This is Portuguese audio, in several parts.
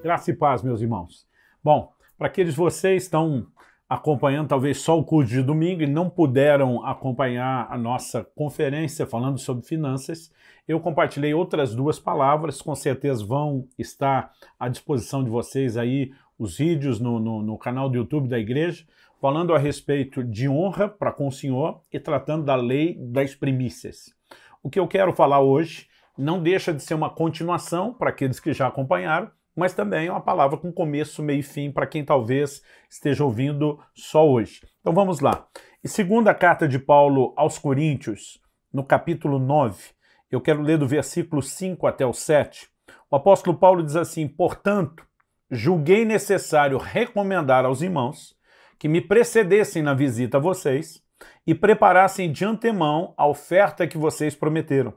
Graça e paz, meus irmãos. Bom, para aqueles de vocês que estão acompanhando talvez só o culto de domingo e não puderam acompanhar a nossa conferência falando sobre finanças, eu compartilhei outras duas palavras, com certeza vão estar à disposição de vocês aí os vídeos no canal do YouTube da igreja, falando a respeito de honra para com o Senhor e tratando da lei das primícias. O que eu quero falar hoje não deixa de ser uma continuação para aqueles que já acompanharam, mas também é uma palavra com começo, meio e fim para quem talvez esteja ouvindo só hoje. Então vamos lá. E segunda carta de Paulo aos Coríntios, no capítulo 9, eu quero ler do versículo 5 até o 7. O apóstolo Paulo diz assim: portanto, julguei necessário recomendar aos irmãos que me precedessem na visita a vocês e preparassem de antemão a oferta que vocês prometeram,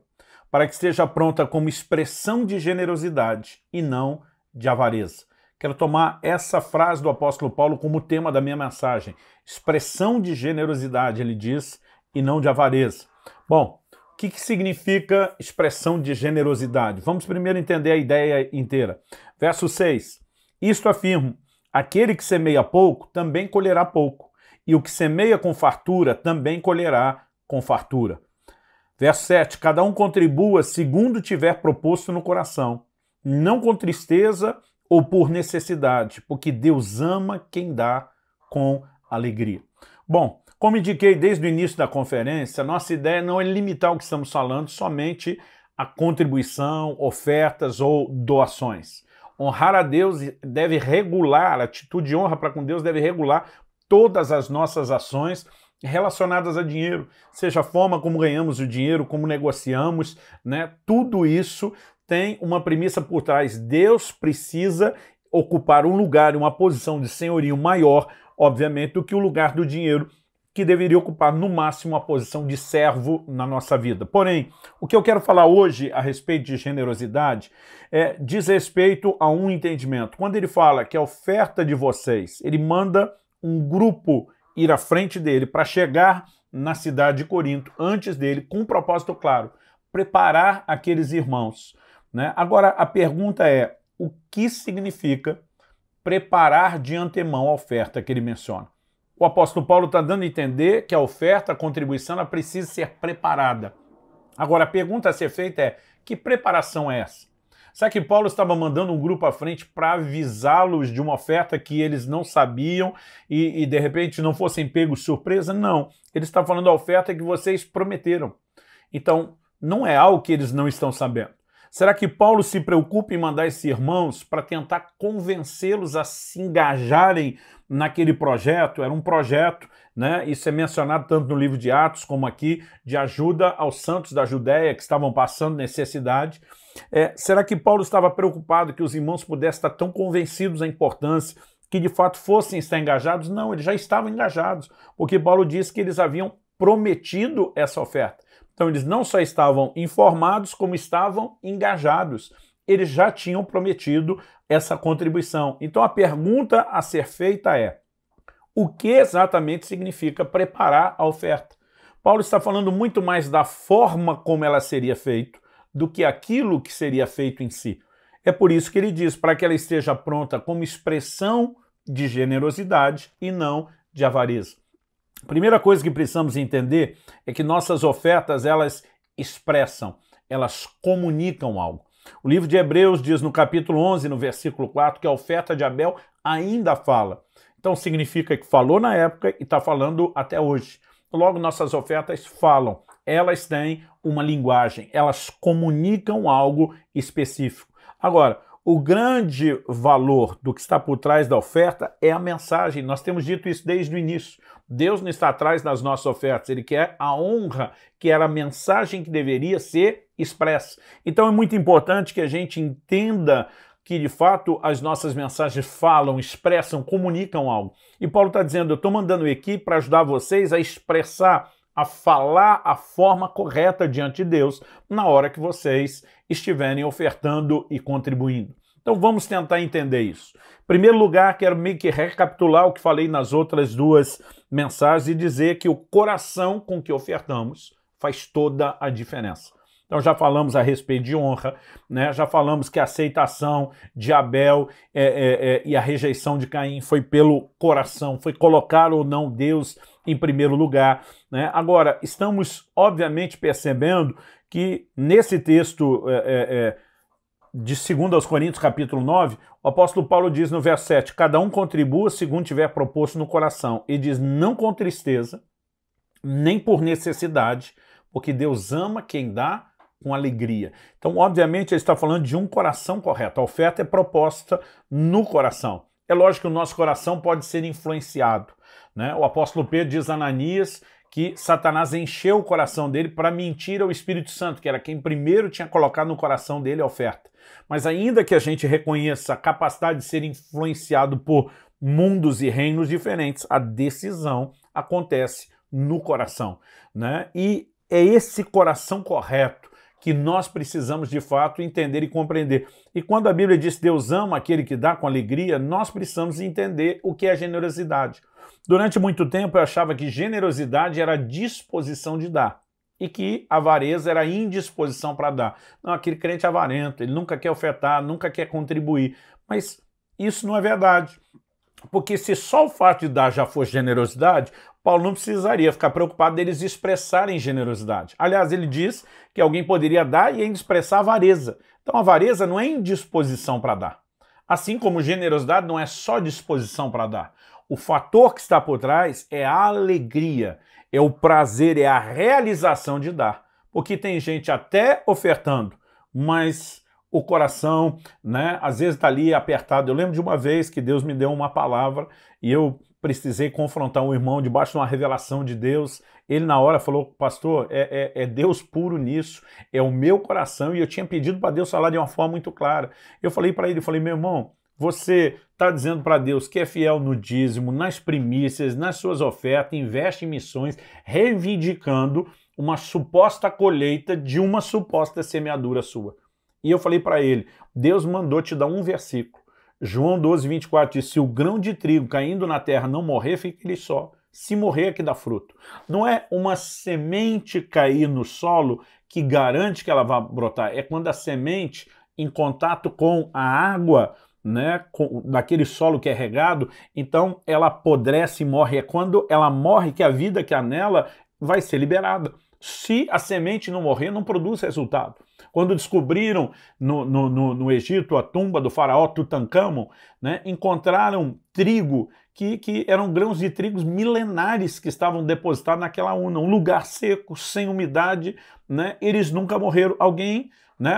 para que esteja pronta como expressão de generosidade e não de avareza. Quero tomar essa frase do apóstolo Paulo como tema da minha mensagem. Expressão de generosidade, ele diz, e não de avareza. Bom, o que significa expressão de generosidade? Vamos primeiro entender a ideia inteira. Verso 6. Isto afirmo, aquele que semeia pouco também colherá pouco, e o que semeia com fartura também colherá com fartura. Verso 7. Cada um contribua segundo tiver proposto no coração, não com tristeza ou por necessidade, porque Deus ama quem dá com alegria. Bom, como indiquei desde o início da conferência, nossa ideia não é limitar o que estamos falando somente a contribuição, ofertas ou doações. Honrar a Deus deve regular, a atitude de honra para com Deus deve regular todas as nossas ações relacionadas a dinheiro, seja a forma como ganhamos o dinheiro, como negociamos, né? Tudo isso tem uma premissa por trás. Deus precisa ocupar um lugar e uma posição de senhorio maior, obviamente, do que o lugar do dinheiro, que deveria ocupar no máximo a posição de servo na nossa vida. Porém, o que eu quero falar hoje a respeito de generosidade diz respeito a um entendimento. Quando ele fala que a oferta de vocês, ele manda um grupo ir à frente dele para chegar na cidade de Corinto, antes dele, com um propósito claro, preparar aqueles irmãos. Né? Agora, a pergunta é, o que significa preparar de antemão a oferta que ele menciona? O apóstolo Paulo está dando a entender que a oferta, a contribuição, ela precisa ser preparada. Agora, a pergunta a ser feita é, que preparação é essa? Será que Paulo estava mandando um grupo à frente para avisá-los de uma oferta que eles não sabiam e de repente não fossem pegos de surpresa? Não. Ele está falando da oferta que vocês prometeram. Então, não é algo que eles não estão sabendo. Será que Paulo se preocupa em mandar esses irmãos para tentar convencê-los a se engajarem naquele projeto? Era um projeto, né? Isso é mencionado tanto no livro de Atos como aqui, de ajuda aos santos da Judéia que estavam passando necessidade. Será que Paulo estava preocupado que os irmãos pudessem estar tão convencidos da importância que de fato fossem estar engajados? Não, eles já estavam engajados, porque Paulo disse que eles haviam prometido essa oferta. Então eles não só estavam informados, como estavam engajados. Eles já tinham prometido essa contribuição. Então a pergunta a ser feita é, o que exatamente significa preparar a oferta? Paulo está falando muito mais da forma como ela seria feita do que aquilo que seria feito em si. É por isso que ele diz, para que ela esteja pronta como expressão de generosidade e não de avareza. A primeira coisa que precisamos entender é que nossas ofertas, elas expressam, elas comunicam algo. O livro de Hebreus diz no capítulo 11, no versículo 4, que a oferta de Abel ainda fala. Então significa que falou na época e está falando até hoje. Logo, nossas ofertas falam, elas têm uma linguagem, elas comunicam algo específico. Agora, o grande valor do que está por trás da oferta é a mensagem. Nós temos dito isso desde o início. Deus não está atrás das nossas ofertas, ele quer a honra, que era a mensagem que deveria ser expressa. Então é muito importante que a gente entenda que, de fato, as nossas mensagens falam, expressam, comunicam algo. E Paulo está dizendo, eu estou mandando uma equipe para ajudar vocês a expressar, a falar a forma correta diante de Deus na hora que vocês estiverem ofertando e contribuindo. Então vamos tentar entender isso. Em primeiro lugar, quero meio que recapitular o que falei nas outras duas mensagens e dizer que o coração com que ofertamos faz toda a diferença. Então já falamos a respeito de honra, né? Já falamos que a aceitação de Abel e a rejeição de Caim foi pelo coração, foi colocar ou não Deus em primeiro lugar, né? Agora, estamos obviamente percebendo que nesse texto de 2 aos Coríntios, capítulo 9, o apóstolo Paulo diz no verso 7, cada um contribua segundo tiver proposto no coração. E diz, não com tristeza, nem por necessidade, porque Deus ama quem dá com alegria. Então, obviamente, ele está falando de um coração correto. A oferta é proposta no coração. É lógico que o nosso coração pode ser influenciado, né? O apóstolo Pedro diz a Ananias que Satanás encheu o coração dele para mentir ao Espírito Santo, que era quem primeiro tinha colocado no coração dele a oferta. Mas ainda que a gente reconheça a capacidade de ser influenciado por mundos e reinos diferentes, a decisão acontece no coração, né? E é esse coração correto que nós precisamos de fato entender e compreender. E quando a Bíblia diz que Deus ama aquele que dá com alegria, nós precisamos entender o que é generosidade. Durante muito tempo eu achava que generosidade era disposição de dar e que avareza era indisposição para dar. Não, aquele crente é avarento, ele nunca quer ofertar, nunca quer contribuir. Mas isso não é verdade. Porque se só o fato de dar já fosse generosidade, Paulo não precisaria ficar preocupado deles expressarem generosidade. Aliás, ele diz que alguém poderia dar e ainda expressar avareza. Então, avareza não é indisposição para dar. Assim como generosidade não é só disposição para dar. O fator que está por trás é a alegria, é o prazer, é a realização de dar. Porque tem gente até ofertando, mas o coração, né, às vezes está ali apertado. Eu lembro de uma vez que Deus me deu uma palavra e eu precisei confrontar um irmão debaixo de uma revelação de Deus. Ele na hora falou, pastor, é Deus puro nisso, é o meu coração, e eu tinha pedido para Deus falar de uma forma muito clara. Eu falei para ele, meu irmão, você está dizendo para Deus que é fiel no dízimo, nas primícias, nas suas ofertas, investe em missões, reivindicando uma suposta colheita de uma suposta semeadura sua. E eu falei para ele, Deus mandou te dar um versículo. João 12, 24 diz, se o grão de trigo caindo na terra não morrer, fica ele só. Se morrer é que dá fruto. Não é uma semente cair no solo que garante que ela vai brotar. É quando a semente, em contato com a água, né, daquele solo que é regado, então ela apodrece e morre. É quando ela morre que a vida que há nela vai ser liberada. Se a semente não morrer, não produz resultado. Quando descobriram no Egito a tumba do faraó Tutancâmon, né, encontraram trigo que eram grãos de trigos milenares que estavam depositados naquela urna, um lugar seco, sem umidade, né, eles nunca morreram.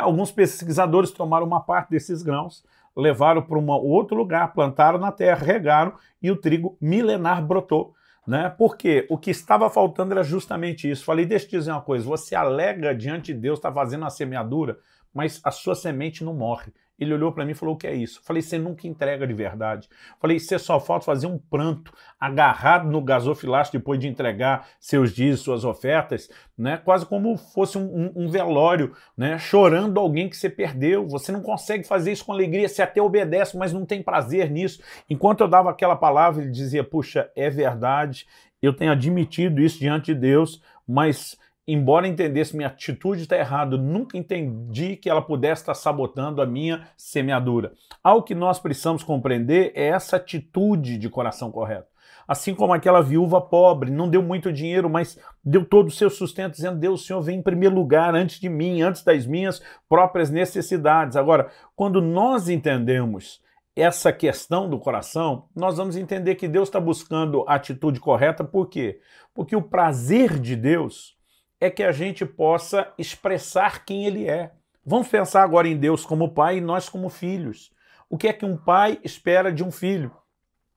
Alguns pesquisadores tomaram uma parte desses grãos, levaram para um outro lugar, plantaram na terra, regaram e o trigo milenar brotou. Né? Porque o que estava faltando era justamente isso. Falei, deixa eu te dizer uma coisa, você alega diante de Deus, está fazendo a semeadura, mas a sua semente não morre. Ele olhou para mim e falou, o que é isso? Falei, você nunca entrega de verdade. Falei, você só falta fazer um pranto agarrado no gasofilaço depois de entregar seus dízimos, suas ofertas, né? Quase como fosse um velório, né? Chorando alguém que você perdeu. Você não consegue fazer isso com alegria, você até obedece, mas não tem prazer nisso. Enquanto eu dava aquela palavra, ele dizia, puxa, é verdade, eu tenho admitido isso diante de Deus, mas embora entendesse minha atitude está errada, nunca entendi que ela pudesse estar sabotando a minha semeadura. Algo que nós precisamos compreender é essa atitude de coração correto. Assim como aquela viúva pobre, não deu muito dinheiro, mas deu todo o seu sustento, dizendo, Deus, o Senhor vem em primeiro lugar, antes de mim, antes das minhas próprias necessidades. Agora, quando nós entendemos essa questão do coração, nós vamos entender que Deus está buscando a atitude correta. Por quê? Porque o prazer de Deus é que a gente possa expressar quem Ele é. Vamos pensar agora em Deus como pai e nós como filhos. O que é que um pai espera de um filho?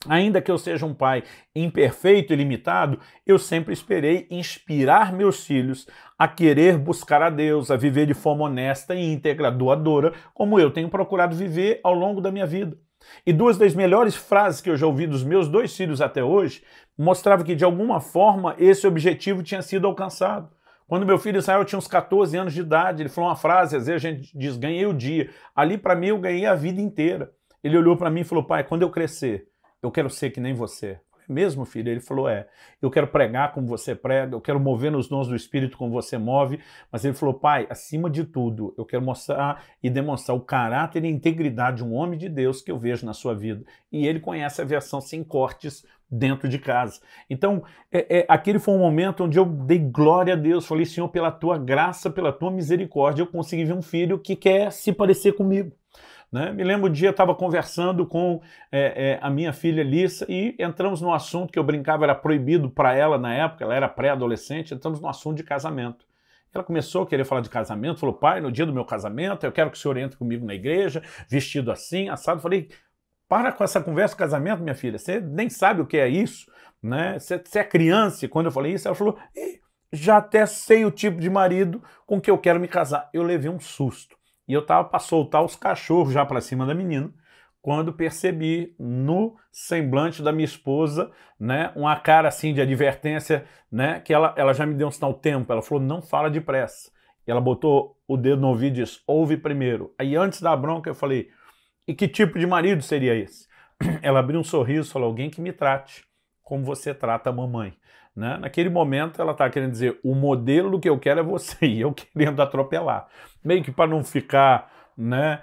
Ainda que eu seja um pai imperfeito e limitado, eu sempre esperei inspirar meus filhos a querer buscar a Deus, a viver de forma honesta e íntegra, doadora, como eu tenho procurado viver ao longo da minha vida. E duas das melhores frases que eu já ouvi dos meus dois filhos até hoje mostravam que, de alguma forma, esse objetivo tinha sido alcançado. Quando meu filho Israel tinha uns 14 anos de idade, ele falou uma frase, às vezes a gente diz, ganhei o dia. Ali para mim eu ganhei a vida inteira. Ele olhou para mim e falou, pai, quando eu crescer, eu quero ser que nem você. mesmo, filho? Ele falou, eu quero pregar como você prega, eu quero mover nos dons do Espírito como você move, mas ele falou, pai, acima de tudo, eu quero mostrar e demonstrar o caráter e a integridade de um homem de Deus que eu vejo na sua vida. E ele conhece a versão sem cortes dentro de casa. Então, aquele foi um momento onde eu dei glória a Deus, falei, Senhor, pela tua graça, pela tua misericórdia, eu consegui ver um filho que quer se parecer comigo. Né? Me lembro um dia, eu estava conversando com a minha filha Lissa e entramos no assunto que eu brincava, era proibido para ela na época, ela era pré-adolescente, entramos no assunto de casamento. Ela começou a querer falar de casamento, falou, pai, no dia do meu casamento, eu quero que o senhor entre comigo na igreja, vestido assim, assado. Eu falei, para com essa conversa de casamento, minha filha, você nem sabe o que é isso, né? Você é criança. E quando eu falei isso, ela falou, já até sei o tipo de marido com que eu quero me casar. Eu levei um susto. E eu estava para soltar os cachorros já para cima da menina, quando percebi no semblante da minha esposa, né, uma cara assim de advertência, né, que ela já me deu um sinal tempo. Ela falou, não fala depressa. E ela botou o dedo no ouvido e disse, ouve primeiro. Aí antes da bronca eu falei, e que tipo de marido seria esse? Ela abriu um sorriso e falou, alguém que me trate como você trata a mamãe. Né? Naquele momento ela está querendo dizer, o modelo do que eu quero é você, e eu querendo atropelar. Meio que para não ficar, né,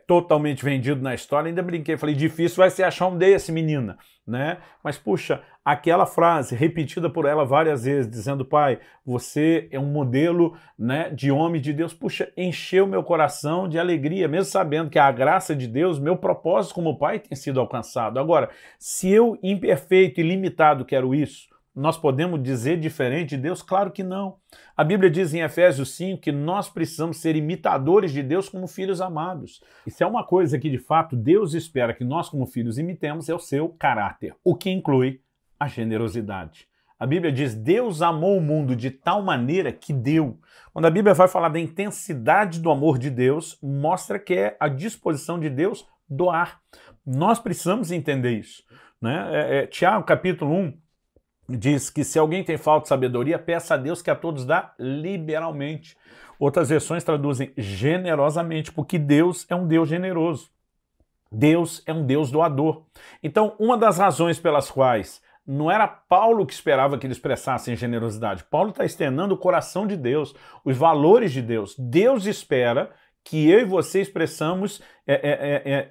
totalmente vendido na história, ainda brinquei, falei, difícil vai ser achar um desse, menina. Né? Mas, puxa, aquela frase repetida por ela várias vezes, dizendo, pai, você é um modelo, né, de homem de Deus, puxa, encheu meu coração de alegria, mesmo sabendo que a graça de Deus, meu propósito como pai tem sido alcançado. Agora, se eu, imperfeito e limitado, quero isso, nós podemos dizer diferente de Deus? Claro que não. A Bíblia diz em Efésios 5 que nós precisamos ser imitadores de Deus como filhos amados. Isso é uma coisa que, de fato, Deus espera que nós, como filhos, imitemos, é o seu caráter, o que inclui a generosidade. A Bíblia diz, Deus amou o mundo de tal maneira que deu. Quando a Bíblia vai falar da intensidade do amor de Deus, mostra que é a disposição de Deus doar. Nós precisamos entender isso. Né? Tiago, capítulo 1, diz que se alguém tem falta de sabedoria, peça a Deus que a todos dá liberalmente. Outras versões traduzem generosamente, porque Deus é um Deus generoso. Deus é um Deus doador. Então, uma das razões pelas quais não era Paulo que esperava que eles expressassem generosidade. Paulo está externando o coração de Deus, os valores de Deus. Deus espera que eu e você expressamos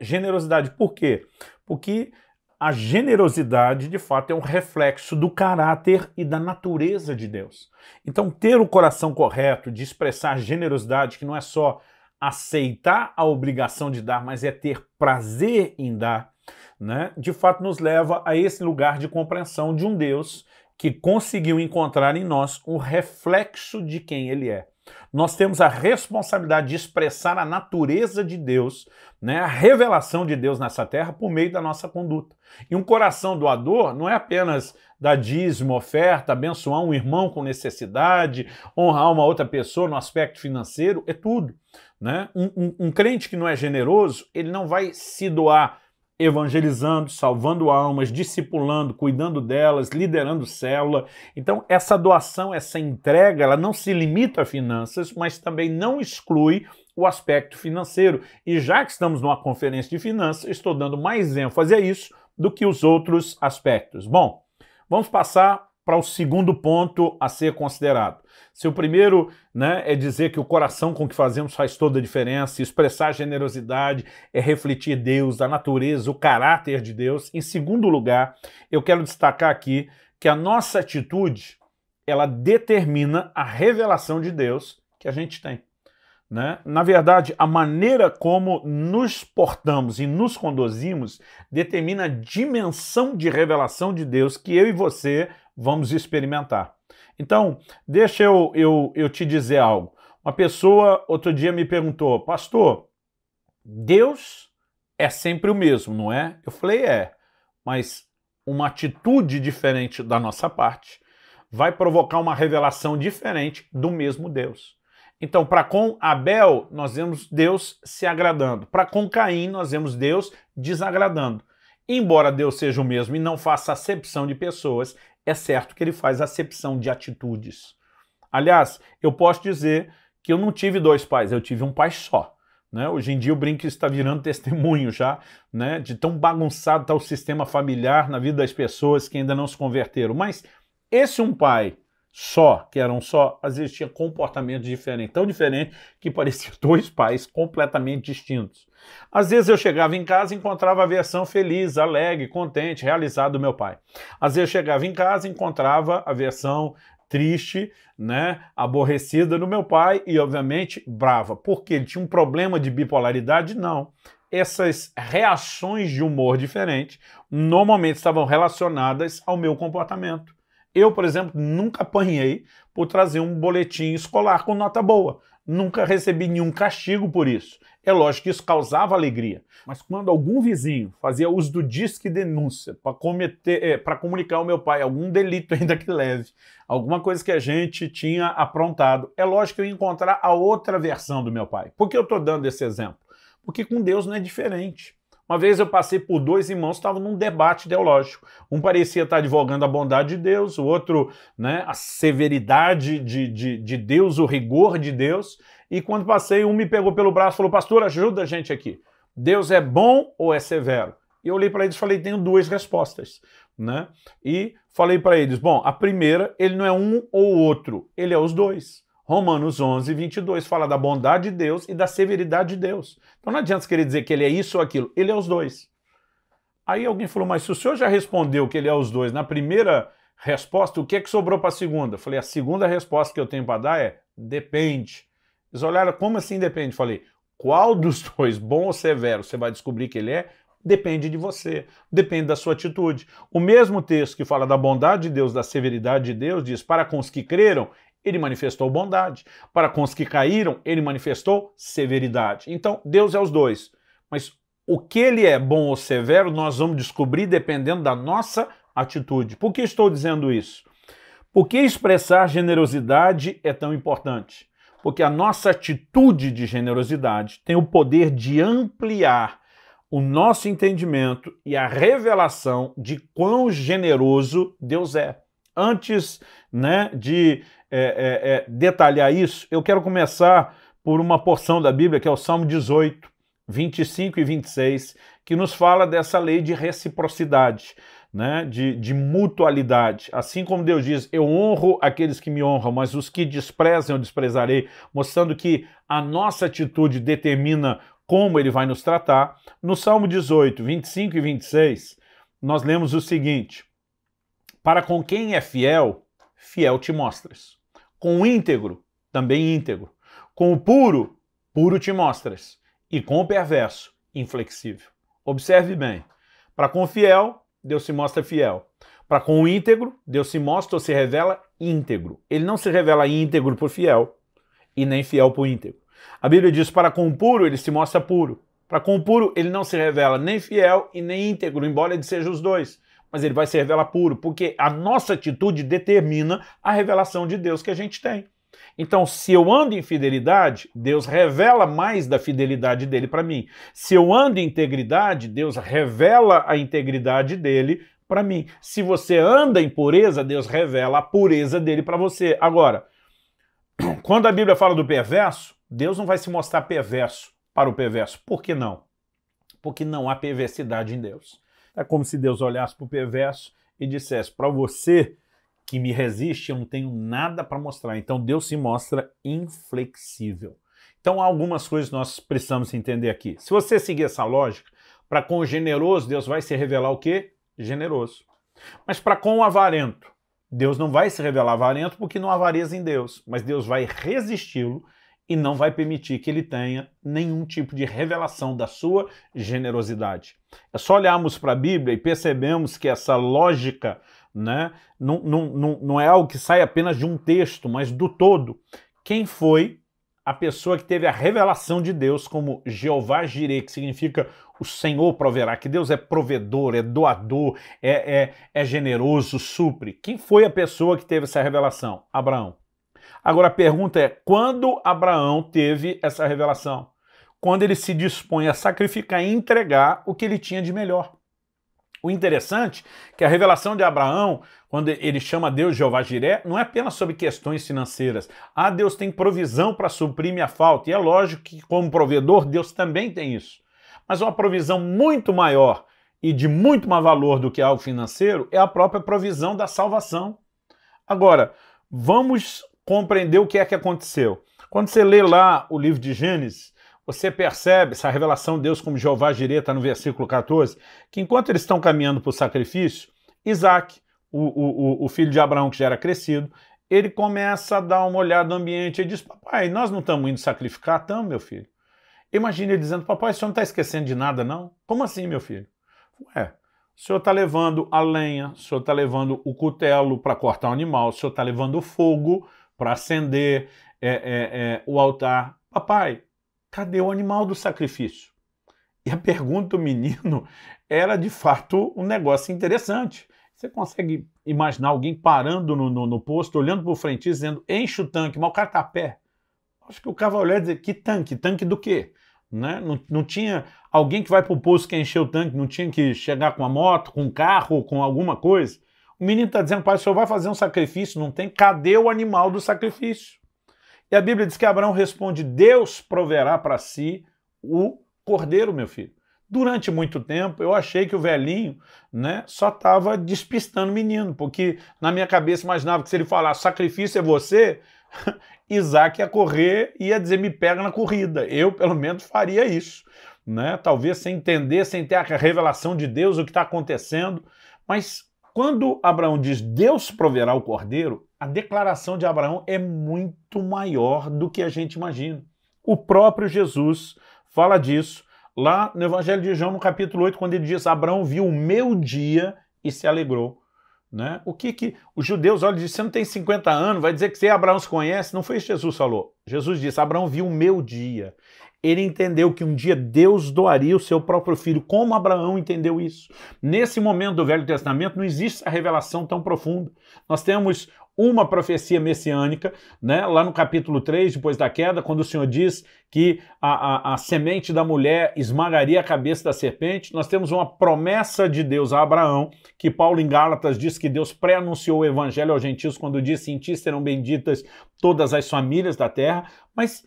generosidade. Por quê? Porque a generosidade, de fato, é um reflexo do caráter e da natureza de Deus. Então, ter o coração correto de expressar generosidade, que não é só aceitar a obrigação de dar, mas é ter prazer em dar, né, de fato nos leva a esse lugar de compreensão de um Deus que conseguiu encontrar em nós um reflexo de quem Ele é. Nós temos a responsabilidade de expressar a natureza de Deus, né, a revelação de Deus nessa terra por meio da nossa conduta. E um coração doador não é apenas dar dízimo, oferta, abençoar um irmão com necessidade, honrar uma outra pessoa no aspecto financeiro, é tudo. Né? Um crente que não é generoso, ele não vai se doar evangelizando, salvando almas, discipulando, cuidando delas, liderando célula. Então, essa doação, essa entrega, ela não se limita a finanças, mas também não exclui o aspecto financeiro. E já que estamos numa conferência de finanças, estou dando mais ênfase a isso do que os outros aspectos. Bom, vamos passar para o segundo ponto a ser considerado. Se o primeiro, né, é dizer que o coração com que fazemos faz toda a diferença, expressar generosidade é refletir Deus, a natureza, o caráter de Deus. Em segundo lugar, eu quero destacar aqui que a nossa atitude, ela determina a revelação de Deus que a gente tem. Né? Na verdade, a maneira como nos portamos e nos conduzimos determina a dimensão de revelação de Deus que eu e você vamos experimentar. Então, deixa eu te dizer algo. Uma pessoa outro dia me perguntou, pastor, Deus é sempre o mesmo, não é? Eu falei, mas uma atitude diferente da nossa parte vai provocar uma revelação diferente do mesmo Deus. Então, para com Abel, nós vemos Deus se agradando. Para com Caim, nós vemos Deus desagradando. Embora Deus seja o mesmo e não faça acepção de pessoas, é certo que ele faz acepção de atitudes. Aliás, eu posso dizer que eu não tive dois pais, eu tive um pai só. né? Hoje em dia eu brinco que isso está virando testemunho já, né? De tão bagunçado está o sistema familiar na vida das pessoas que ainda não se converteram. Mas esse um pai só, que era um só, às vezes tinha comportamentos diferentes, tão diferentes que pareciam dois pais completamente distintos. Às vezes eu chegava em casa e encontrava a versão feliz, alegre, contente, realizada do meu pai. Às vezes eu chegava em casa e encontrava a versão triste, né, aborrecida do meu pai e, obviamente, brava. Porque ele tinha um problema de bipolaridade? Não. Essas reações de humor diferentes normalmente estavam relacionadas ao meu comportamento. Eu, por exemplo, nunca apanhei por trazer um boletim escolar com nota boa. Nunca recebi nenhum castigo por isso. É lógico que isso causava alegria. Mas quando algum vizinho fazia uso do disque denúncia para comunicar ao meu pai algum delito ainda que leve, alguma coisa que a gente tinha aprontado, é lógico que eu ia encontrar a outra versão do meu pai. Por que eu estou dando esse exemplo? Porque com Deus não é diferente. Uma vez eu passei por dois irmãos que estavam num debate teológico. Um parecia estar advogando a bondade de Deus, o outro, né, a severidade de Deus, o rigor de Deus. E quando passei, um me pegou pelo braço e falou: pastor, ajuda a gente aqui. Deus é bom ou é severo? E eu olhei para eles e falei: tenho duas respostas, né? E falei para eles: bom, a primeira, ele não é um ou outro, ele é os dois. Romanos 11, 22 fala da bondade de Deus e da severidade de Deus. Então não adianta querer dizer que ele é isso ou aquilo, ele é os dois. Aí alguém falou: mas se o senhor já respondeu que ele é os dois na primeira resposta, o que é que sobrou para a segunda? Eu falei: a segunda resposta que eu tenho para dar é: depende. Eles olharam: como assim depende? Eu falei: qual dos dois, bom ou severo, você vai descobrir que ele é? Depende de você, depende da sua atitude. O mesmo texto que fala da bondade de Deus, da severidade de Deus, diz: para com os que creram, ele manifestou bondade. Para com os que caíram, ele manifestou severidade. Então, Deus é os dois. Mas o que ele é, bom ou severo, nós vamos descobrir dependendo da nossa atitude. Por que estou dizendo isso? Por que expressar generosidade é tão importante? Porque a nossa atitude de generosidade tem o poder de ampliar o nosso entendimento e a revelação de quão generoso Deus é. Antes, né, de detalhar isso, eu quero começar por uma porção da Bíblia que é o Salmo 18, 25 e 26, que nos fala dessa lei de reciprocidade, né, de mutualidade. Assim como Deus diz: eu honro aqueles que me honram, mas os que desprezam eu desprezarei, mostrando que a nossa atitude determina como ele vai nos tratar. No Salmo 18, 25 e 26, nós lemos o seguinte: para com quem é fiel, fiel te mostras. Com o íntegro, também íntegro. Com o puro, puro te mostras. E com o perverso, inflexível. Observe bem. Para com o fiel, Deus se mostra fiel. Para com o íntegro, Deus se mostra ou se revela íntegro. Ele não se revela íntegro por fiel e nem fiel por íntegro. A Bíblia diz: para com o puro, ele se mostra puro. Para com o puro, ele não se revela nem fiel e nem íntegro, embora ele seja os dois. Mas ele vai se revelar puro, porque a nossa atitude determina a revelação de Deus que a gente tem. Então, se eu ando em fidelidade, Deus revela mais da fidelidade dele para mim. Se eu ando em integridade, Deus revela a integridade dele para mim. Se você anda em pureza, Deus revela a pureza dele para você. Agora, quando a Bíblia fala do perverso, Deus não vai se mostrar perverso para o perverso. Por que não? Porque não há perversidade em Deus. É como se Deus olhasse para o perverso e dissesse: para você que me resiste, eu não tenho nada para mostrar. Então Deus se mostra inflexível. Então há algumas coisas que nós precisamos entender aqui. Se você seguir essa lógica, para com o generoso, Deus vai se revelar o quê? Generoso. Mas para com o avarento, Deus não vai se revelar avarento porque não há avareza em Deus, mas Deus vai resisti-lo e não vai permitir que ele tenha nenhum tipo de revelação da sua generosidade. É só olharmos para a Bíblia e percebemos que essa lógica, né, não é algo que sai apenas de um texto, mas do todo. Quem foi a pessoa que teve a revelação de Deus como Jeová Jireh, que significa o Senhor proverá, que Deus é provedor, é doador, é generoso, supre? Quem foi a pessoa que teve essa revelação? Abraão. Agora a pergunta é: quando Abraão teve essa revelação? Quando ele se dispõe a sacrificar e entregar o que ele tinha de melhor. O interessante é que a revelação de Abraão, quando ele chama Deus Jeová Jiré, não é apenas sobre questões financeiras. Ah, Deus tem provisão para suprir minha falta. E é lógico que, como provedor, Deus também tem isso. Mas uma provisão muito maior e de muito mais valor do que algo financeiro é a própria provisão da salvação. Agora, vamos compreender o que é que aconteceu. Quando você lê lá o livro de Gênesis, você percebe, essa revelação de Deus como Jeová Jireh está no versículo 14, que enquanto eles estão caminhando para o sacrifício, Isaac, o filho de Abraão que já era crescido, ele começa a dar uma olhada no ambiente e diz, papai, nós não estamos indo sacrificar? Estamos, meu filho. Imagina ele dizendo, papai, o senhor não está esquecendo de nada, não? Como assim, meu filho? Ué, o senhor está levando a lenha, o senhor está levando o cutelo para cortar o animal, o senhor está levando o fogo para acender o altar. Papai, cadê o animal do sacrifício? E a pergunta do menino era, de fato, um negócio interessante. Você consegue imaginar alguém parando no posto, olhando para o frentista, dizendo, enche o tanque, mas o cara está a pé. Acho que o cara vai olhar e dizer, que tanque? Tanque do quê? Né? Não tinha alguém que vai para o posto que encher o tanque, não tinha que chegar com a moto, com um carro, com alguma coisa. O menino está dizendo, pai, o senhor vai fazer um sacrifício, não tem? Cadê o animal do sacrifício? E a Bíblia diz que Abraão responde, Deus proverá para si o cordeiro, meu filho. Durante muito tempo, eu achei que o velhinho, né, só estava despistando o menino, porque na minha cabeça imaginava que se ele falasse, sacrifício é você, Isaac ia correr e ia dizer, me pega na corrida. Eu, pelo menos, faria isso. Né? Talvez sem entender, sem ter a revelação de Deus, o que está acontecendo. Mas quando Abraão diz, Deus proverá o cordeiro, a declaração de Abraão é muito maior do que a gente imagina. O próprio Jesus fala disso lá no Evangelho de João, no capítulo 8, quando ele diz, Abraão viu o meu dia e se alegrou. Né? O que os judeus olham e dizem, você não tem 50 anos, vai dizer que você e Abraão se conhece? Não foi isso que Jesus falou. Jesus disse, Abraão viu o meu dia. Ele entendeu que um dia Deus doaria o seu próprio filho. Como Abraão entendeu isso? Nesse momento do Velho Testamento não existe essa revelação tão profunda. Nós temos uma profecia messiânica, né, lá no capítulo 3, depois da queda, quando o Senhor diz que a semente da mulher esmagaria a cabeça da serpente. Nós temos uma promessa de Deus a Abraão, que Paulo em Gálatas diz que Deus pré-anunciou o evangelho aos gentios quando disse, em ti serão benditas todas as famílias da terra, mas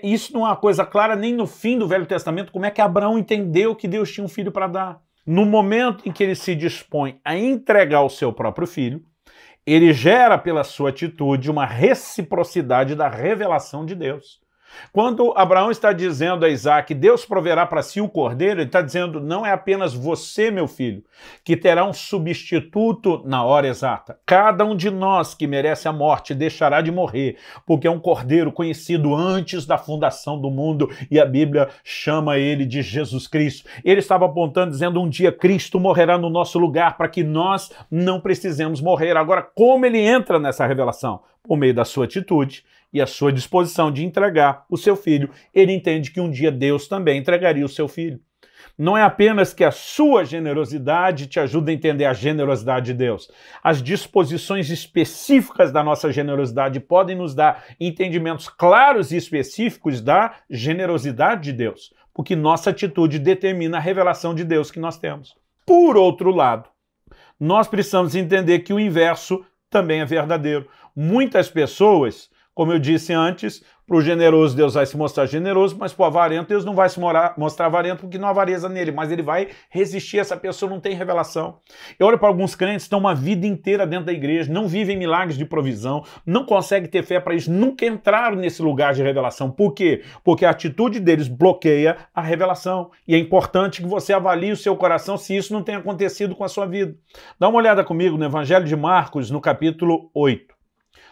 isso não é uma coisa clara nem no fim do Velho Testamento, como é que Abraão entendeu que Deus tinha um filho para dar. No momento em que ele se dispõe a entregar o seu próprio filho, ele gera pela sua atitude uma reciprocidade da revelação de Deus. Quando Abraão está dizendo a Isaac, Deus proverá para si o cordeiro, ele está dizendo, não é apenas você, meu filho, que terá um substituto na hora exata. Cada um de nós que merece a morte deixará de morrer, porque é um cordeiro conhecido antes da fundação do mundo, e a Bíblia chama ele de Jesus Cristo. Ele estava apontando, dizendo, um dia Cristo morrerá no nosso lugar, para que nós não precisemos morrer. Agora, como ele entra nessa revelação? Por meio da sua atitude e a sua disposição de entregar o seu filho. Ele entende que um dia Deus também entregaria o seu filho. Não é apenas que a sua generosidade te ajuda a entender a generosidade de Deus. As disposições específicas da nossa generosidade podem nos dar entendimentos claros e específicos da generosidade de Deus, porque nossa atitude determina a revelação de Deus que nós temos. Por outro lado, nós precisamos entender que o inverso também é verdadeiro. Muitas pessoas, como eu disse antes, para o generoso Deus vai se mostrar generoso, mas para o avarento Deus não vai se mostrar avarento porque não há avareza nele, mas ele vai resistir, essa pessoa não tem revelação. Eu olho para alguns crentes que estão uma vida inteira dentro da igreja, não vivem milagres de provisão, não conseguem ter fé para isso, nunca entraram nesse lugar de revelação. Por quê? Porque a atitude deles bloqueia a revelação. E é importante que você avalie o seu coração se isso não tem acontecido com a sua vida. Dá uma olhada comigo no Evangelho de Marcos, no capítulo 8.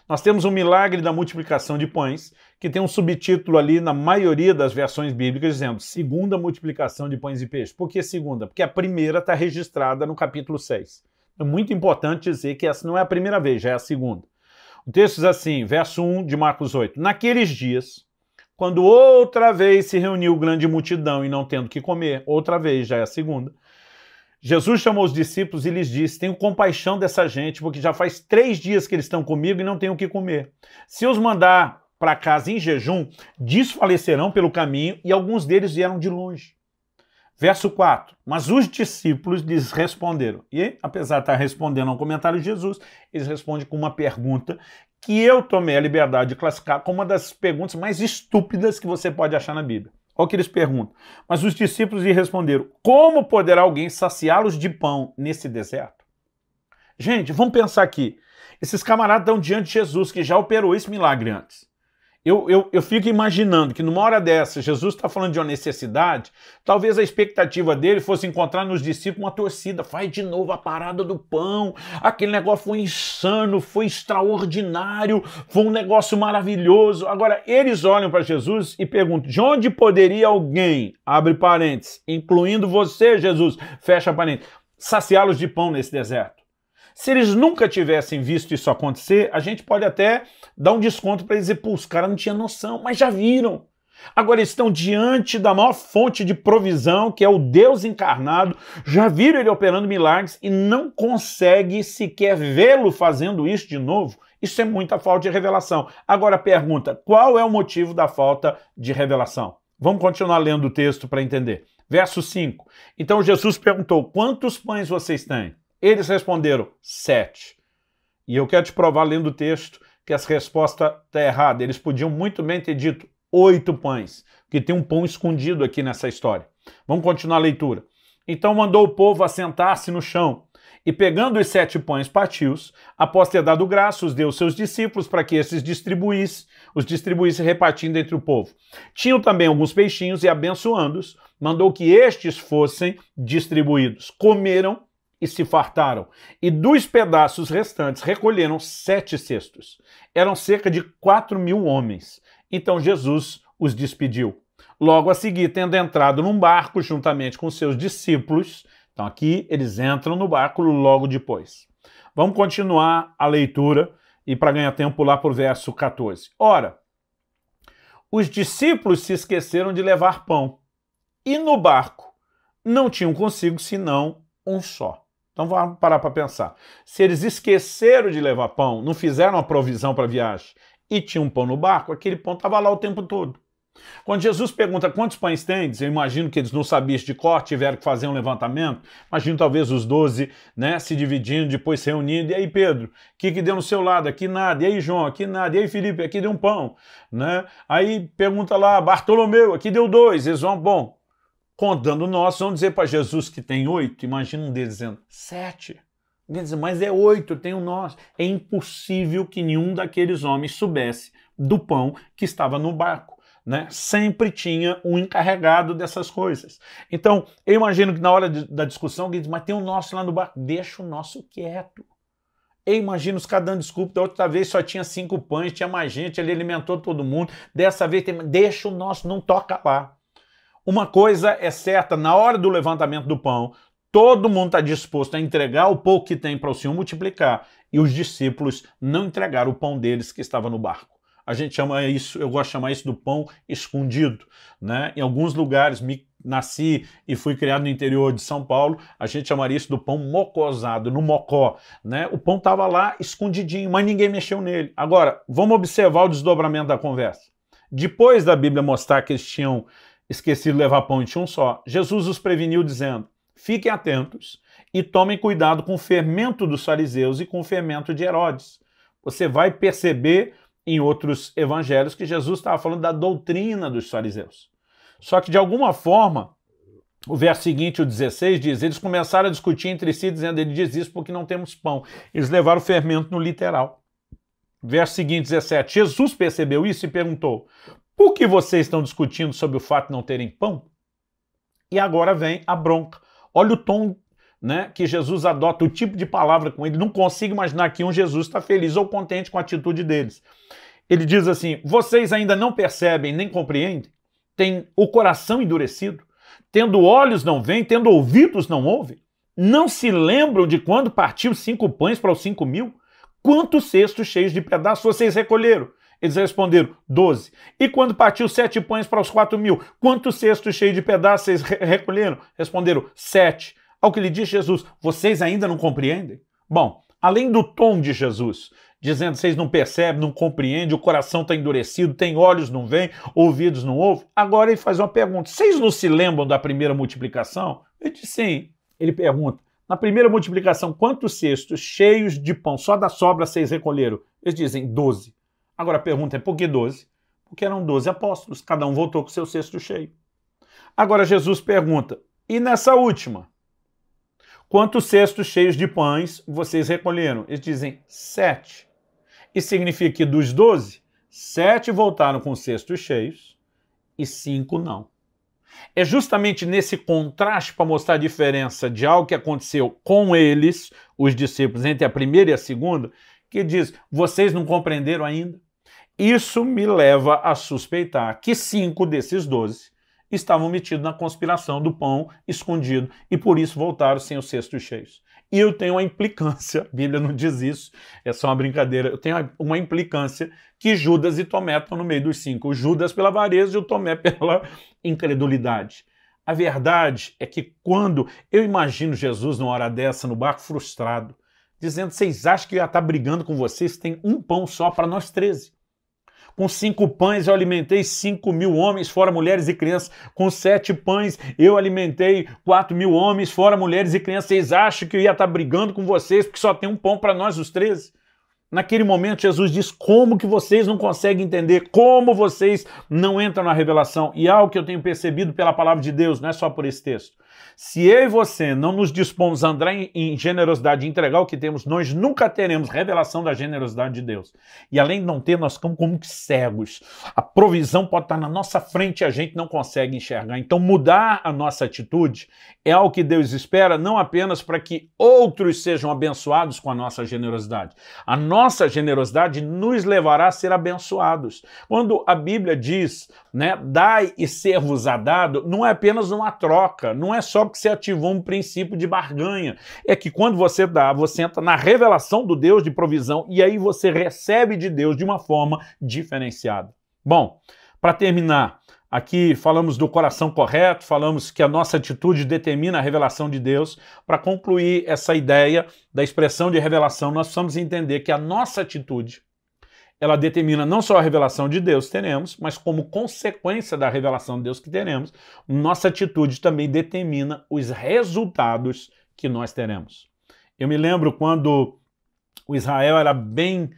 Nós temos um milagre da multiplicação de pães, que tem um subtítulo ali na maioria das versões bíblicas, dizendo segunda multiplicação de pães e peixes. Por que segunda? Porque a primeira está registrada no capítulo 6. É muito importante dizer que essa não é a primeira vez, já é a segunda. O texto diz assim, verso 1 de Marcos 8. Naqueles dias, quando outra vez se reuniu grande multidão e não tendo que comer, outra vez, já é a segunda, Jesus chamou os discípulos e lhes disse, tenho compaixão dessa gente, porque já faz 3 dias que eles estão comigo e não têm o que comer. Se os mandar para casa em jejum, desfalecerão pelo caminho e alguns deles vieram de longe. Verso 4, mas os discípulos lhes responderam. E, apesar de estar respondendo ao comentário de Jesus, eles respondem com uma pergunta que eu tomei a liberdade de classificar como uma das perguntas mais estúpidas que você pode achar na Bíblia. Olha o que eles perguntam. Mas os discípulos lhe responderam, como poderá alguém saciá-los de pão nesse deserto? Gente, vamos pensar aqui. Esses camaradas estão diante de Jesus, que já operou esse milagre antes. Eu fico imaginando que numa hora dessa, Jesus está falando de uma necessidade, talvez a expectativa dele fosse encontrar nos discípulos uma torcida. Faz de novo a parada do pão, aquele negócio foi insano, foi extraordinário, foi um negócio maravilhoso. Agora, eles olham para Jesus e perguntam, de onde poderia alguém, abre parênteses, incluindo você, Jesus, fecha parênteses, saciá-los de pão nesse deserto? Se eles nunca tivessem visto isso acontecer, a gente pode até dar um desconto para eles dizer, pô, os caras não tinham noção, mas já viram. Agora eles estão diante da maior fonte de provisão, que é o Deus encarnado, já viram ele operando milagres e não consegue sequer vê-lo fazendo isso de novo. Isso é muita falta de revelação. Agora a pergunta, qual é o motivo da falta de revelação? Vamos continuar lendo o texto para entender. Verso 5. Então Jesus perguntou, quantos pães vocês têm? Eles responderam, 7. E eu quero te provar, lendo o texto, que essa resposta está errada. Eles podiam muito bem ter dito 8 pães, porque tem um pão escondido aqui nessa história. Vamos continuar a leitura. Então mandou o povo assentar-se no chão, e pegando os 7 pães partiu-os, após ter dado graças, deu aos seus discípulos para que esses os distribuísse repartindo entre o povo. Tinham também alguns peixinhos e, abençoando-os, mandou que estes fossem distribuídos. Comeram e se fartaram, e dos pedaços restantes recolheram 7 cestos. Eram cerca de 4.000 homens. Então Jesus os despediu. Logo a seguir, tendo entrado num barco juntamente com seus discípulos, então aqui eles entram no barco logo depois. Vamos continuar a leitura e para ganhar tempo lá para o verso 14. Ora, os discípulos se esqueceram de levar pão, e no barco não tinham consigo senão um só. Então vamos parar para pensar. Se eles esqueceram de levar pão, não fizeram a provisão para a viagem e tinham um pão no barco, aquele pão estava lá o tempo todo. Quando Jesus pergunta quantos pães tendes, eu imagino que eles não sabiam isso de cor, tiveram que fazer um levantamento. Imagino talvez os 12, né, se dividindo, depois se reunindo. E aí, Pedro, o que deu no seu lado? Aqui nada. E aí, João? Aqui nada. E aí, Felipe? Aqui deu um pão. Né? Aí pergunta lá, Bartolomeu, aqui deu 2. Eles vão, bom, contando nós, vamos dizer para Jesus que tem 8. Imagina um deles dizendo 7. Alguém diz, mas é 8, tem o nosso. É impossível que nenhum daqueles homens soubesse do pão que estava no barco. Né? Sempre tinha um encarregado dessas coisas. Então, eu imagino que na hora da discussão, alguém diz, mas tem o nosso lá no barco. Deixa o nosso quieto. Eu imagino os caras dando desculpa, da outra vez só tinha 5 pães, tinha mais gente, ele alimentou todo mundo. Dessa vez, deixa o nosso, não toca lá. Uma coisa é certa, na hora do levantamento do pão, todo mundo está disposto a entregar o pouco que tem para o Senhor multiplicar. E os discípulos não entregaram o pão deles que estava no barco. A gente chama isso, eu gosto de chamar isso do pão escondido, né? Em alguns lugares, nasci e fui criado no interior de São Paulo, a gente chamaria isso do pão mocosado, no mocó, né? O pão estava lá escondidinho, mas ninguém mexeu nele. Agora, vamos observar o desdobramento da conversa. Depois da Bíblia mostrar que eles tinham esquecido de levar pão e tinha um só, Jesus os preveniu dizendo, fiquem atentos e tomem cuidado com o fermento dos fariseus e com o fermento de Herodes. Você vai perceber em outros evangelhos que Jesus estava falando da doutrina dos fariseus. Só que, de alguma forma, o verso seguinte, o 16, diz, eles começaram a discutir entre si, dizendo, ele diz isso porque não temos pão. Eles levaram o fermento no literal. Verso seguinte, 17, Jesus percebeu isso e perguntou, por que vocês estão discutindo sobre o fato de não terem pão? E agora vem a bronca. Olha o tom, né, que Jesus adota, o tipo de palavra com ele. Não consigo imaginar que um Jesus está feliz ou contente com a atitude deles. Ele diz assim, vocês ainda não percebem nem compreendem? Têm o coração endurecido? Tendo olhos não veem, tendo ouvidos não ouvem? Não se lembram de quando partiu 5 pães para os 5.000? Quantos cestos cheios de pedaços vocês recolheram? Eles responderam, 12. E quando partiu 7 pães para os 4.000? Quantos cestos cheios de pedaços vocês recolheram? Responderam, 7. Ao que lhe disse Jesus, vocês ainda não compreendem? Bom, além do tom de Jesus, dizendo vocês não percebem, não compreendem, o coração está endurecido, tem olhos, não veem, ouvidos, não ouvem. Agora ele faz uma pergunta, vocês não se lembram da primeira multiplicação? Ele diz sim. Ele pergunta, na primeira multiplicação, quantos cestos cheios de pão, só da sobra vocês recolheram? Eles dizem 12. Agora a pergunta é, por que 12? Porque eram 12 apóstolos, cada um voltou com seu cesto cheio. Agora Jesus pergunta, e nessa última? Quantos cestos cheios de pães vocês recolheram? Eles dizem 7. Isso significa que dos 12, 7 voltaram com cestos cheios e 5 não. É justamente nesse contraste para mostrar a diferença de algo que aconteceu com eles, os discípulos, entre a primeira e a segunda, que diz, vocês não compreenderam ainda? Isso me leva a suspeitar que 5 desses 12 estavam metidos na conspiração do pão escondido e por isso voltaram sem os cestos cheios. E eu tenho uma implicância, a Bíblia não diz isso, é só uma brincadeira, eu tenho uma implicância que Judas e Tomé estão no meio dos 5. O Judas pela avareza e o Tomé pela incredulidade. A verdade é que quando eu imagino Jesus numa hora dessa no barco frustrado, dizendo, vocês acham que eu ia estar brigando com vocês? Tem um pão só para nós 13. Com 5 pães eu alimentei 5.000 homens, fora mulheres e crianças. Com 7 pães eu alimentei 4.000 homens, fora mulheres e crianças. Vocês acham que eu ia estar brigando com vocês porque só tem um pão para nós os 13? Naquele momento Jesus diz, como que vocês não conseguem entender, como vocês não entram na revelação? E algo que eu tenho percebido pela palavra de Deus, não é só por esse texto. Se eu e você não nos dispomos a andar em generosidade e entregar o que temos, nós nunca teremos revelação da generosidade de Deus. E além de não ter, nós ficamos como que cegos. A provisão pode estar na nossa frente e a gente não consegue enxergar. Então mudar a nossa atitude é algo que Deus espera, não apenas para que outros sejam abençoados com a nossa generosidade. A nossa generosidade nos levará a ser abençoados. Quando a Bíblia diz, né, dai e ser-vos-á dado, não é apenas uma troca, não é só porque você ativou um princípio de barganha. É que quando você dá, você entra na revelação do Deus de provisão e aí você recebe de Deus de uma forma diferenciada. Bom, para terminar, aqui falamos do coração correto, falamos que a nossa atitude determina a revelação de Deus. Para concluir essa ideia da expressão de revelação, nós precisamos entender que a nossa atitude, ela determina não só a revelação de Deus que teremos, mas como consequência da revelação de Deus que teremos, nossa atitude também determina os resultados que nós teremos. Eu me lembro quando o Israel era bem